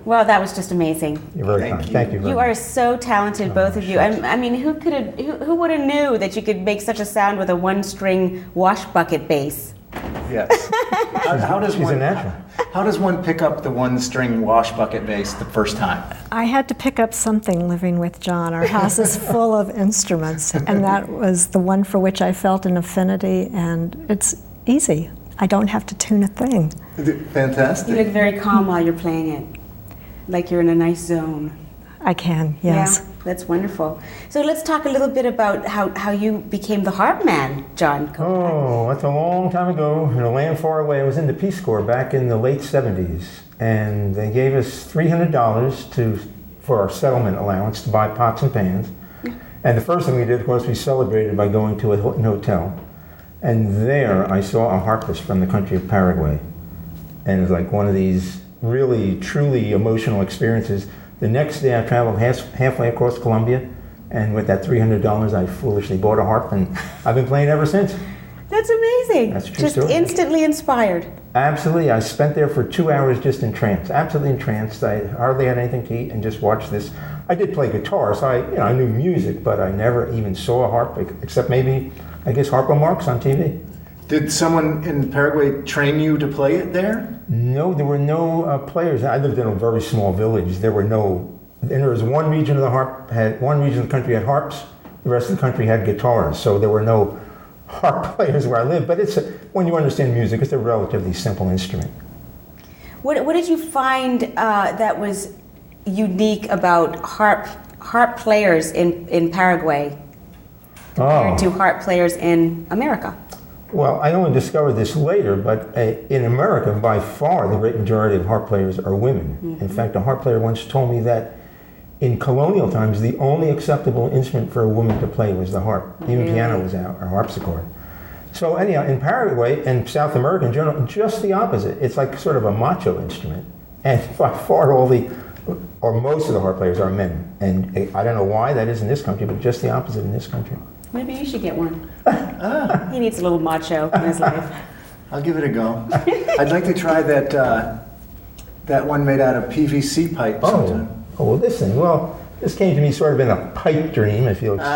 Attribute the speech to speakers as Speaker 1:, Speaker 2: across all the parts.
Speaker 1: Well, that was just amazing.
Speaker 2: You're very kind. Thank you very
Speaker 1: You
Speaker 2: much.
Speaker 1: are so talented, both of you. I mean, who would have knew that you could make such a sound with a one-string wash bucket bass?
Speaker 3: Yes. How does
Speaker 2: She's a natural.
Speaker 3: How does one pick up the one-string wash bucket bass the first time?
Speaker 4: I had to pick up something living with John. Our house is full of instruments, and that was the one for which I felt an affinity, and it's easy. I don't have to tune a thing.
Speaker 3: Fantastic.
Speaker 1: You look very calm while you're playing it, like you're in a nice zone.
Speaker 4: I can, yes.
Speaker 1: Yeah, that's wonderful. So let's talk a little bit about how you became the harp man, John Kovac.
Speaker 2: Oh, that's a long time ago in a land far away. I was in the Peace Corps back in the late 70s, and they gave us $300 for our settlement allowance to buy pots and pans. And the first thing we did, of course, we celebrated by going to a Hilton hotel. And there I saw a harpist from the country of Paraguay. And it was like one of these really, truly emotional experiences. The next day I traveled halfway across Colombia, and with that $300 I foolishly bought a harp, and I've been playing ever since.
Speaker 1: That's amazing.
Speaker 2: That's a true
Speaker 1: just
Speaker 2: story.
Speaker 1: Instantly inspired.
Speaker 2: Absolutely. I spent there for 2 hours just entranced, absolutely entranced. I hardly had anything to eat and just watched this. I did play guitar, so I knew music, but I never even saw a harp, except maybe, I guess, Harpo Marx on TV.
Speaker 3: Did someone in Paraguay train you to play it there?
Speaker 2: No, there were no players. I lived in a very small village. There was one region of the country had harps. The rest of the country had guitars. So there were no harp players where I lived. But when you understand music, it's a relatively simple instrument.
Speaker 1: What did you find that was unique about harp players in Paraguay compared to harp players in America?
Speaker 2: Well, I only discovered this later, but in America, by far, the great majority of harp players are women. Mm-hmm. In fact, a harp player once told me that in colonial times, the only acceptable instrument for a woman to play was the harp. Even piano was out, or harpsichord. So anyhow, in Paraguay and South America in general, just the opposite. It's like sort of a macho instrument. And by far, most of the harp players are men. And I don't know why that is in this country, but just the opposite in this country.
Speaker 1: Maybe you should get one. He needs a little macho in his life.
Speaker 3: I'll give it a go. I'd like to try that one made out of PVC pipe sometime.
Speaker 2: Oh, well, this came to me sort of in a pipe dream, if you'll excuse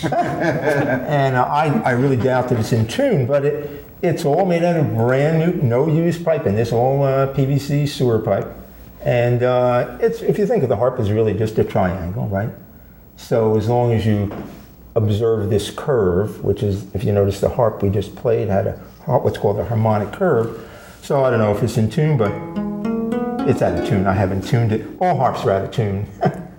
Speaker 2: me. And I really doubt that it's in tune, but it's all made out of brand new, no-use pipe, and this all PVC sewer pipe. And if you think of the harp as really just a triangle, right? So as long as you observe this curve, which is, if you notice the harp we just played had what's called a harmonic curve. So I don't know if it's in tune, but it's out of tune. I haven't tuned it. All harps are out of tune.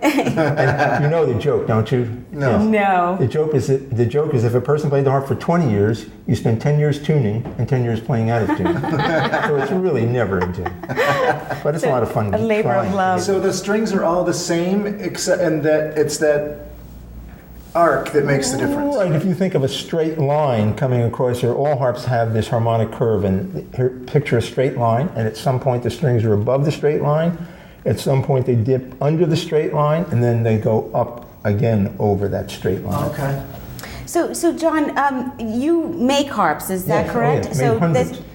Speaker 2: And you know the joke, don't you?
Speaker 3: No.
Speaker 2: Yes.
Speaker 1: No.
Speaker 2: The joke is if a person played the harp for 20 years, you spend 10 years tuning and 10 years playing out of tune. So it's really never in tune. But it's a lot of fun.
Speaker 1: A labor of love.
Speaker 3: So the strings are all the same, except that it's that arc that makes the difference.
Speaker 2: Right. If you think of a straight line coming across here, all harps have this harmonic curve. And here, picture a straight line, and at some point the strings are above the straight line. At some point they dip under the straight line, and then they go up again over that straight line.
Speaker 3: Okay.
Speaker 1: So John, you make harps, is that correct?
Speaker 2: Oh, yeah.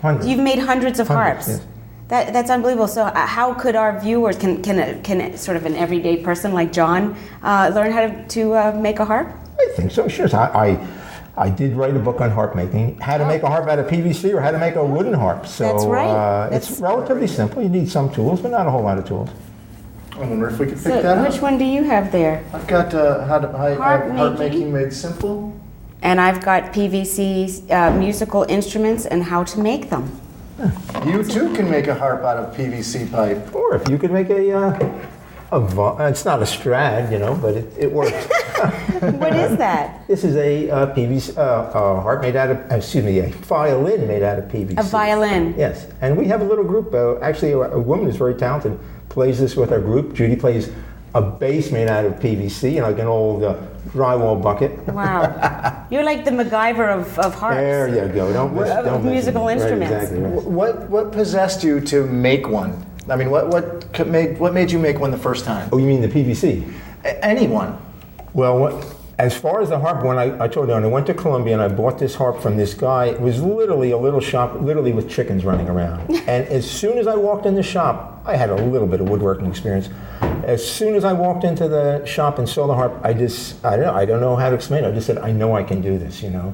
Speaker 2: Hundreds.
Speaker 1: You've made hundreds of harps.
Speaker 2: Yes.
Speaker 1: That's unbelievable. So how could our viewers, can sort of an everyday person like John learn how to make a harp?
Speaker 2: I think so, sure. I did write a book on harp making, how to make a harp out of PVC or how to make a wooden harp. So
Speaker 1: that's right.
Speaker 2: It's relatively simple. You need some tools, but not a whole lot of tools.
Speaker 3: I wonder if we could pick that up.
Speaker 1: Which one do you have there?
Speaker 3: I've got harp making made simple.
Speaker 1: And I've got PVC musical instruments and how to make them.
Speaker 3: You too can make a harp out of PVC pipe.
Speaker 2: Or if you could make it's not a Strad, but it works.
Speaker 1: What is that?
Speaker 2: This is a PVC harp made out of, a violin made out of PVC.
Speaker 1: A violin.
Speaker 2: Yes, and we have a little group. Actually, a woman who's very talented plays this with our group. Judy plays a bass made out of PVC, like an old drywall bucket.
Speaker 1: Wow, you're like the MacGyver of harps.
Speaker 2: There you go. Don't
Speaker 1: musical instruments.
Speaker 2: Right, exactly right.
Speaker 3: What possessed you to make one? I mean, what made you make one the first time?
Speaker 2: Oh, you mean the PVC?
Speaker 3: Anyone.
Speaker 2: Well, As far as the harp, when I told you, when I went to Columbia and I bought this harp from this guy, it was literally a little shop, literally with chickens running around. And as soon as I walked in the shop, I had a little bit of woodworking experience. As soon as I walked into the shop and saw the harp, I don't know how to explain it. I just said, I know I can do this, you know.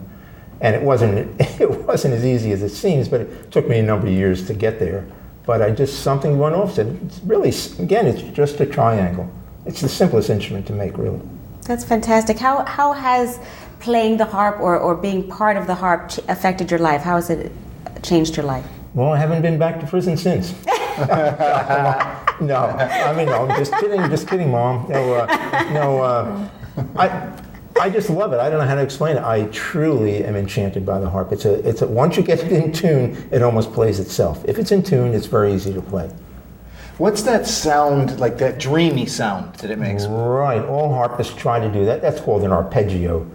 Speaker 2: And it wasn't as easy as it seems, but it took me a number of years to get there. But something went off, said, it's really, again, it's just a triangle. It's the simplest instrument to make, really.
Speaker 1: That's fantastic. How has playing the harp or being part of the harp affected your life? How has it changed your life?
Speaker 2: Well, I haven't been back to prison since. No, I mean, no, just kidding, Mom. I just love it. I don't know how to explain it. I truly am enchanted by the harp. It's a once you get it in tune, it almost plays itself. If it's in tune, it's very easy to play.
Speaker 3: What's that sound, like that dreamy sound that it makes?
Speaker 2: Right, all harpists try to do that. That's called an arpeggio.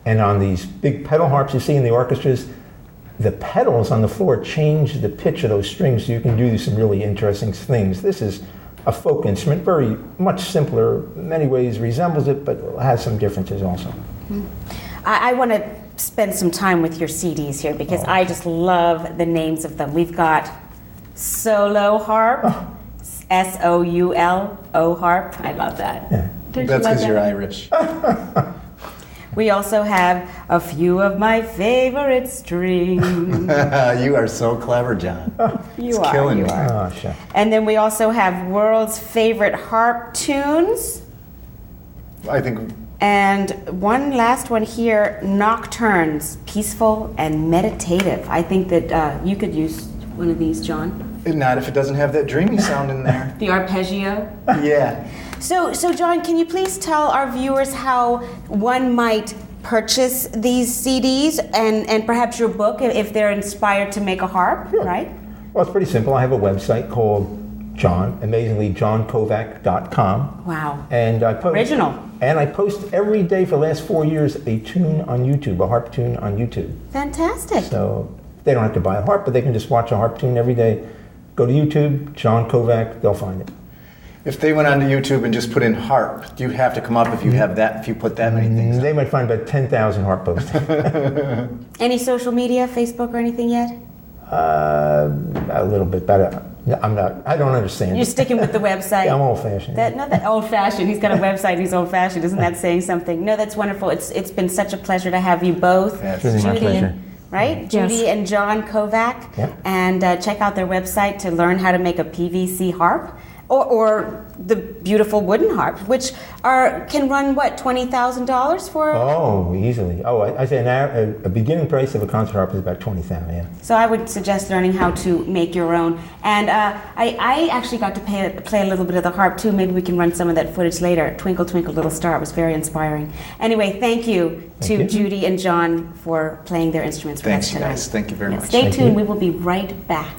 Speaker 2: And on these big pedal harps you see in the orchestras, the pedals on the floor change the pitch of those strings so you can do some really interesting things. This is a folk instrument, very much simpler, in many ways resembles it, but has some differences also.
Speaker 1: Mm-hmm. I want to spend some time with your CDs here because I just love the names of them. We've got Solo Harp, SOULO Harp. I love that.
Speaker 2: Yeah.
Speaker 3: That's because you're Irish.
Speaker 1: We also have a few of my favorite strings.
Speaker 3: You are so clever, John.
Speaker 1: You are.
Speaker 2: Oh, sure.
Speaker 1: And then we also have world's favorite harp tunes.
Speaker 3: I think.
Speaker 1: And one last one here, nocturnes, peaceful and meditative. I think that you could use one of these, John.
Speaker 3: Not if it doesn't have that dreamy sound in there.
Speaker 1: The arpeggio.
Speaker 3: Yeah.
Speaker 1: So John, can you please tell our viewers how one might purchase these CDs and perhaps your book if they're inspired to make a harp,
Speaker 2: Sure.
Speaker 1: right?
Speaker 2: Well, it's pretty simple. I have a website called johnkovac.com.
Speaker 1: Wow.
Speaker 2: And I post,
Speaker 1: Original.
Speaker 2: And I post every day for the last 4 years a tune on YouTube, a harp tune on YouTube.
Speaker 1: Fantastic.
Speaker 2: So they don't have to buy a harp, but they can just watch a harp tune every day. Go to YouTube, John Kovac, they'll find it.
Speaker 3: If they went onto YouTube and just put in harp, do you have to come up if you have that? If you put that many things?
Speaker 2: They might find about 10,000 harp posts.
Speaker 1: Any social media, Facebook or anything yet?
Speaker 2: A little bit better. I don't understand.
Speaker 1: You're sticking with the website.
Speaker 2: I'm old-fashioned.
Speaker 1: That old-fashioned. He's got a website. He's old-fashioned. Isn't that saying something? No, that's wonderful. It's been such a pleasure to have you both.
Speaker 3: Yeah,
Speaker 2: it's really my pleasure.
Speaker 1: Right?
Speaker 4: Yes.
Speaker 1: Judy and John Kovac.
Speaker 2: Yep.
Speaker 1: And check out their website to learn how to make a PVC harp or the beautiful wooden harp, which can run, what, $20,000 for?
Speaker 2: Oh, easily. Oh, I say a beginning price of a concert harp is about $20,000, yeah.
Speaker 1: So I would suggest learning how to make your own. And I actually got to play a little bit of the harp too. Maybe we can run some of that footage later. Twinkle, Twinkle, Little Star. It was very inspiring. Anyway, thank you to Judy and John for playing their instruments for us tonight.
Speaker 3: Thanks, guys. Thank you very much.
Speaker 1: Stay tuned. We will be right back.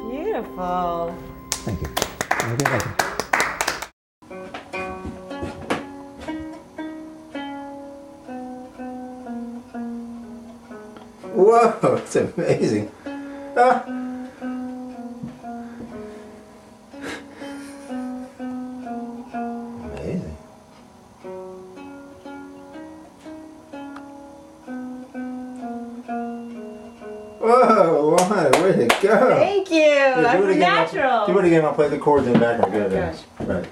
Speaker 1: Beautiful.
Speaker 2: Thank you. Thank you. Whoa, it's amazing. Ah. Amazing. Whoa, way to go.
Speaker 1: Thank you. I'm natural.
Speaker 2: Do it again, I'll play the chords in the background. Good.
Speaker 1: Gosh.
Speaker 2: Right.